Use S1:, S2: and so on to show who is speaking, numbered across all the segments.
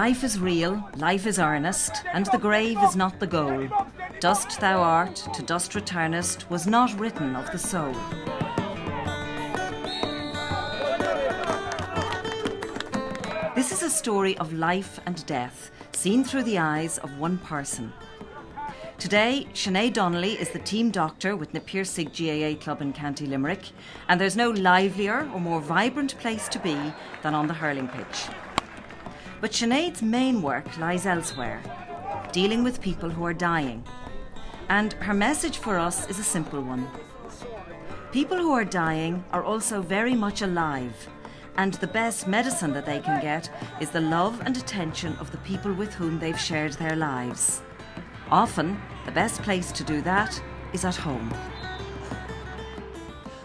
S1: Life is real, life is earnest, and the grave is not the goal. Dust thou art, to dust returnest, was not written of the soul. This is a story of life and death, seen through the eyes of one person. Today, Sinéad Donnelly is the team doctor with na Piarsaigh GAA club in County Limerick, and there's no livelier or more vibrant place to be than on the hurling pitch. But Sinead's main work lies elsewhere, dealing with people who are dying. And her message for us is a simple one. People who are dying are also very much alive, and the best medicine that they can get is the love and attention of the people with whom they've shared their lives. Often, the best place to do that is at home.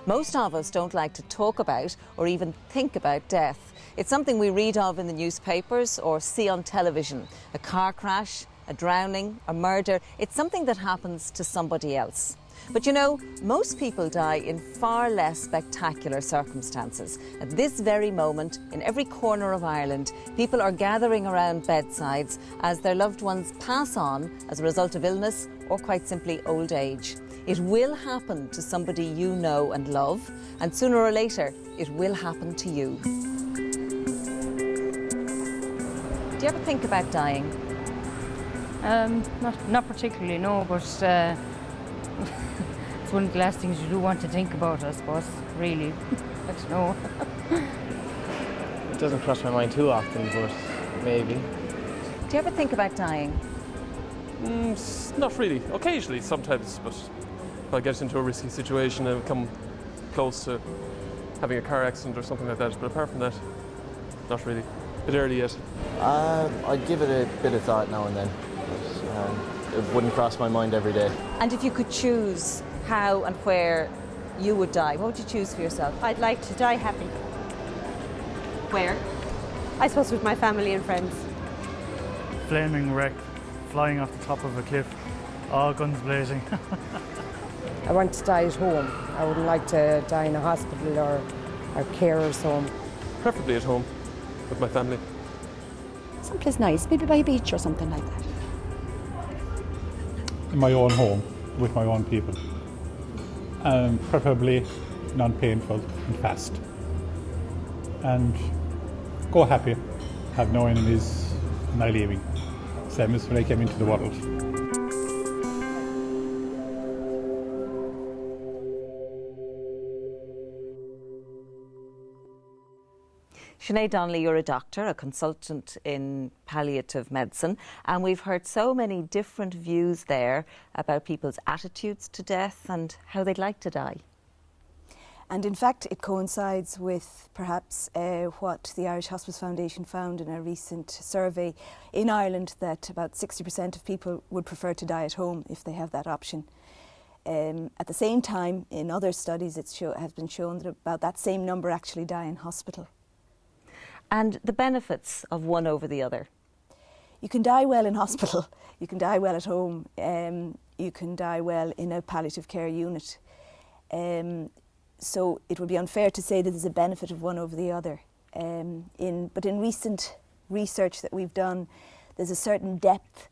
S1: Most of us don't like to talk about or even think about death. It's something we read of in the newspapers or see on television. A car crash, a drowning, a murder. It's something that happens to somebody else. But you know, most people die in far less spectacular circumstances. At this very moment, in every corner of Ireland, people are gathering around bedsides as their loved ones pass on as a result of illness or quite simply old age. It will happen to somebody you know and love, and sooner or later, it will happen to you. Do you ever think about dying?
S2: Not particularly, no, but it's one of the last things you do want to think about, I suppose, really. I don't know.
S3: It doesn't cross my mind too often, but maybe.
S1: Do you ever think about dying?
S4: Not really. Occasionally, sometimes, but if I get into a risky situation and come close to having a car accident or something like that. But apart from that, not really. A bit early yet.
S3: I'd give it a bit of thought now and then. But, it wouldn't cross my mind every day.
S1: And if you could choose how and where you would die, what would you choose for yourself?
S5: I'd like to die happy.
S1: Where?
S5: I suppose with my family and friends.
S6: Flaming wreck, flying off the top of a cliff, all guns blazing.
S7: I want to die at home. I wouldn't like to die in a hospital or carer's home.
S4: Preferably at home with my family.
S8: Someplace nice, maybe by a beach or something like that.
S9: In my own home, with my own people. Preferably non-painful and fast. And go happy, have no enemies, no leaving. Same as when I came into the world.
S1: Sinéad Donnelly, you're a doctor, a consultant in palliative medicine, and we've heard so many different views there about people's attitudes to death and how they'd like to die.
S10: And in fact, it coincides with perhaps what the Irish Hospice Foundation found in a recent survey in Ireland, that about 60% of people would prefer to die at home if they have that option. At the same time, in other studies, it has been shown that about that same number actually die in hospital.
S1: And the benefits of one over the other?
S10: You can die well in hospital, you can die well at home, you can die well in a palliative care unit. So it would be unfair to say that there's a benefit of one over the other. But in recent research that we've done, there's a certain depth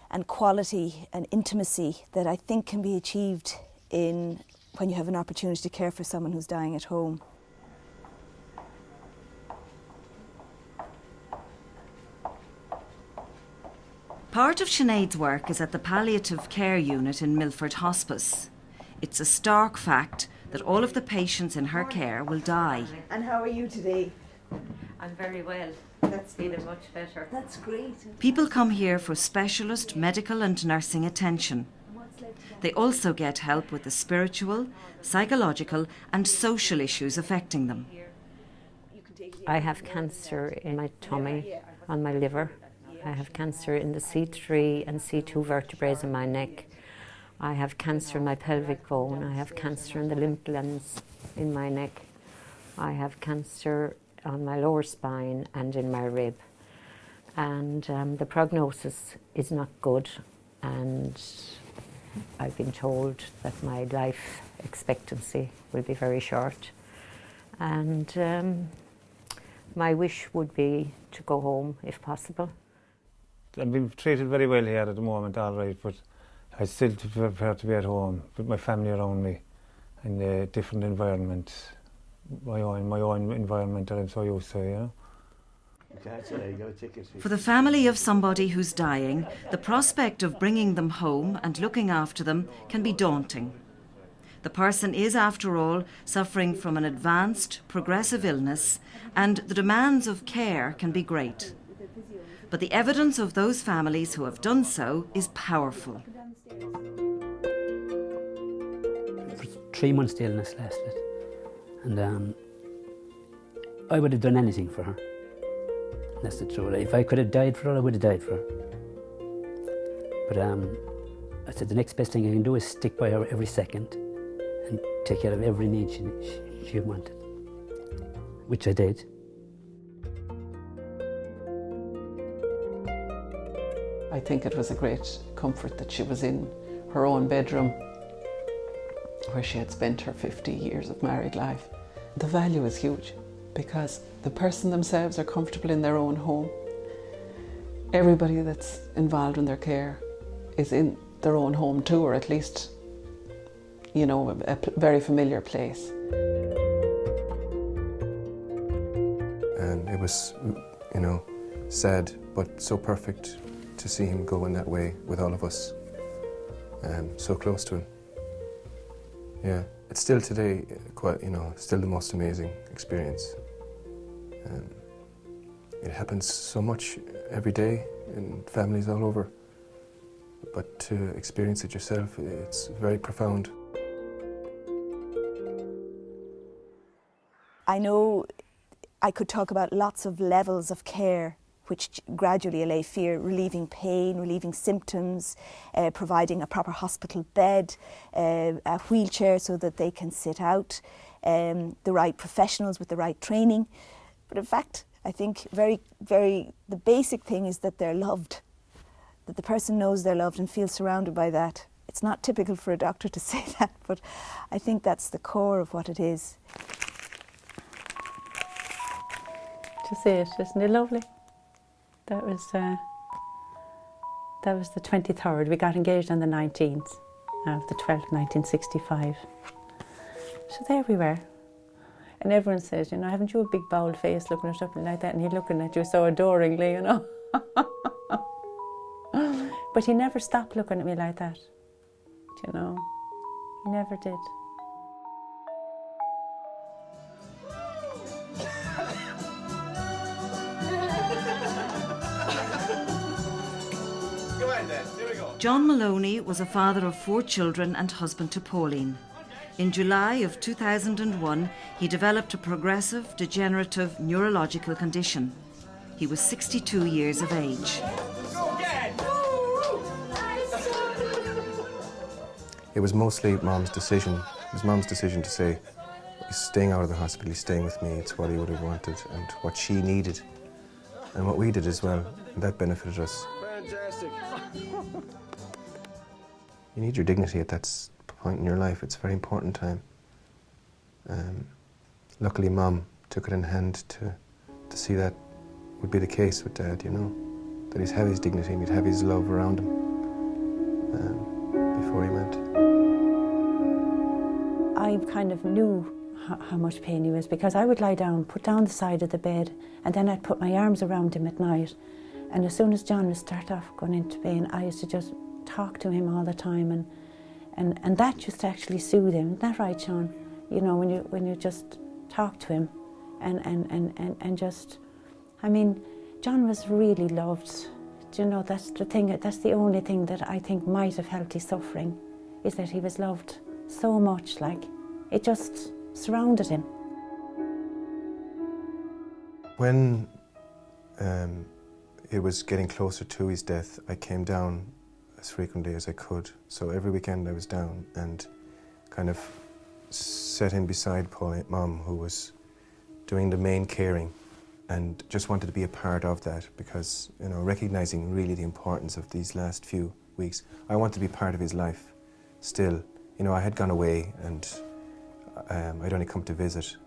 S10: and quality and intimacy that I think can be achieved when you have an opportunity to care for someone who's dying at home.
S1: Part of Sinead's work is at the palliative care unit in Milford Hospice. It's a stark fact that all of the patients in her care will die.
S10: And how are you today?
S2: I'm very well.
S10: That's
S2: feeling much better.
S10: That's great.
S1: People come here for specialist medical and nursing attention. They also get help with the spiritual, psychological and social issues affecting them.
S11: I have cancer in my tummy, on my liver. I have cancer in the C3 and C2 vertebrae in my neck. I have cancer in my pelvic bone. I have cancer in the lymph glands in my neck. I have cancer on my lower spine and in my rib. And the prognosis is not good, and I've been told that my life expectancy will be very short. And My wish would be to go home if possible.
S12: I'm being treated very well here at the moment, all right, but I still prefer to be at home with my family around me in a different environment, my own environment that I'm so used to, you know.
S1: For the family of somebody who's dying, the prospect of bringing them home and looking after them can be daunting. The person is, after all, suffering from an advanced, progressive illness, and the demands of care can be great. But the evidence of those families who have done so is powerful.
S13: For 3 months the illness lasted, and I would have done anything for her. That's the truth. If I could have died for her, I would have died for her. But I said the next best thing I can do is stick by her every second and take care of every need she wanted, which I did.
S14: I think it was a great comfort that she was in her own bedroom where she had spent her 50 years of married life. The value is huge because the person themselves are comfortable in their own home. Everybody that's involved in their care is in their own home too, or at least, you know, a very familiar place.
S15: And it was, you know, sad but so perfect to see him go in that way with all of us, so close to him. Yeah, it's still today quite, you know, still the most amazing experience. It happens so much every day in families all over, but to experience it yourself, it's very profound.
S10: I know I could talk about lots of levels of care which gradually allay fear, relieving pain, relieving symptoms, providing a proper hospital bed, a wheelchair so that they can sit out, the right professionals with the right training. But in fact, I think the basic thing is that they're loved, that the person knows they're loved and feels surrounded by that. It's not typical for a doctor to say that, but I think that's the core of what it is.
S16: To see it, isn't it lovely? That was the 23rd. We got engaged on the 19th of the 12th, 1965. So there we were. And everyone says, you know, haven't you a big bald face looking at something like that? And he's looking at you so adoringly, you know. But he never stopped looking at me like that, you know. He never did.
S1: John Maloney was a father of 4 children and husband to Pauline. In July of 2001, he developed a progressive, degenerative neurological condition. He was 62 years of age.
S15: It was mostly Mom's decision. It was Mom's decision to say, he's staying out of the hospital, he's staying with me, it's what he would have wanted and what she needed and what we did as well, and that benefited us.
S17: Fantastic.
S15: You need your dignity at that point in your life. It's a very important time. Luckily, Mom took it in hand to see that would be the case with Dad, you know, that he'd have his dignity and he'd have his love around him before he went.
S16: I kind of knew how much pain he was because I would lie down, put down the side of the bed, and then I'd put my arms around him at night. And as soon as John would start off going into pain, I used to just talk to him all the time, and that used to actually soothe him. Isn't that right, Sean? You know, when you just talk to him, and just, I mean, John was really loved. Do you know, that's the thing. That's the only thing that I think might have helped his suffering, is that he was loved so much. Like, it just surrounded him.
S15: When it was getting closer to his death, I came down as frequently as I could. So every weekend I was down and kind of sat in beside Mom, who was doing the main caring, and just wanted to be a part of that because, you know, recognising really the importance of these last few weeks. I wanted to be part of his life still. You know, I had gone away and I'd only come to visit,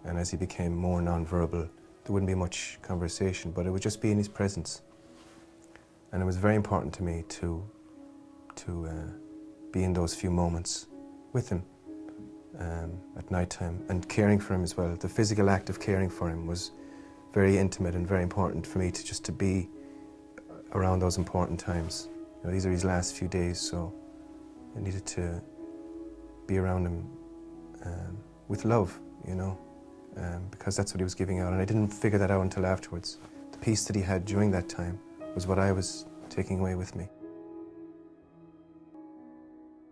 S15: and as he became more non-verbal, there wouldn't be much conversation, but it would just be in his presence. And it was very important to me to be in those few moments with him at night time, and caring for him as well. The physical act of caring for him was very intimate and very important for me to be around those important times. You know, these are his last few days, so I needed to be around him with love, you know, because that's what he was giving out, and I didn't figure that out until afterwards. The peace that he had during that time was what I was taking away with me.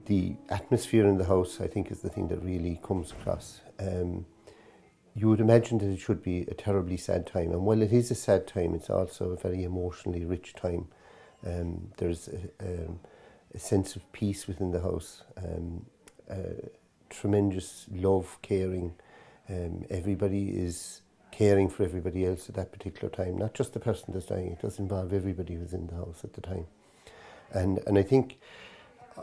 S17: The atmosphere in the house, I think, is the thing that really comes across. You would imagine that it should be a terribly sad time, and while it is a sad time, it's also a very emotionally rich time. There's a sense of peace within the house, tremendous love, caring. Everybody is caring for everybody else at that particular time, not just the person that's dying. It does involve everybody who's in the house at the time. And I think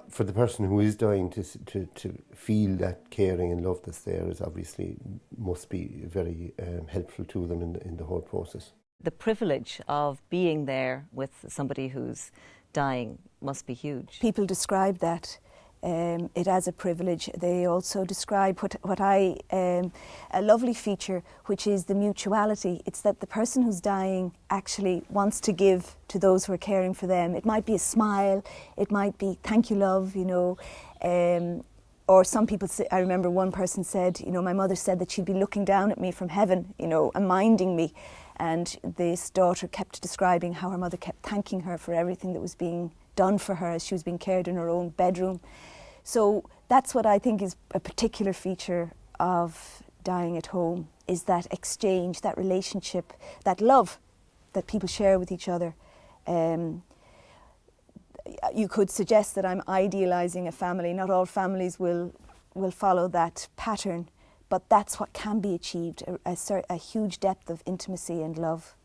S17: for the person who is dying to feel that caring and love that's there is obviously must be very helpful to them in the whole process.
S1: The privilege of being there with somebody who's dying must be huge.
S10: People describe that it as a privilege. They also describe a lovely feature, which is the mutuality. It's that the person who's dying actually wants to give to those who are caring for them. It might be a smile, it might be thank you, love, you know, or some people say, I remember one person said, you know, my mother said that she'd be looking down at me from heaven, you know, and minding me. And this daughter kept describing how her mother kept thanking her for everything that was being done for her as she was being cared in her own bedroom. So that's what I think is a particular feature of dying at home, is that exchange, that relationship, that love that people share with each other. You could suggest that I'm idealising a family. Not all families will follow that pattern, but that's what can be achieved, a huge depth of intimacy and love.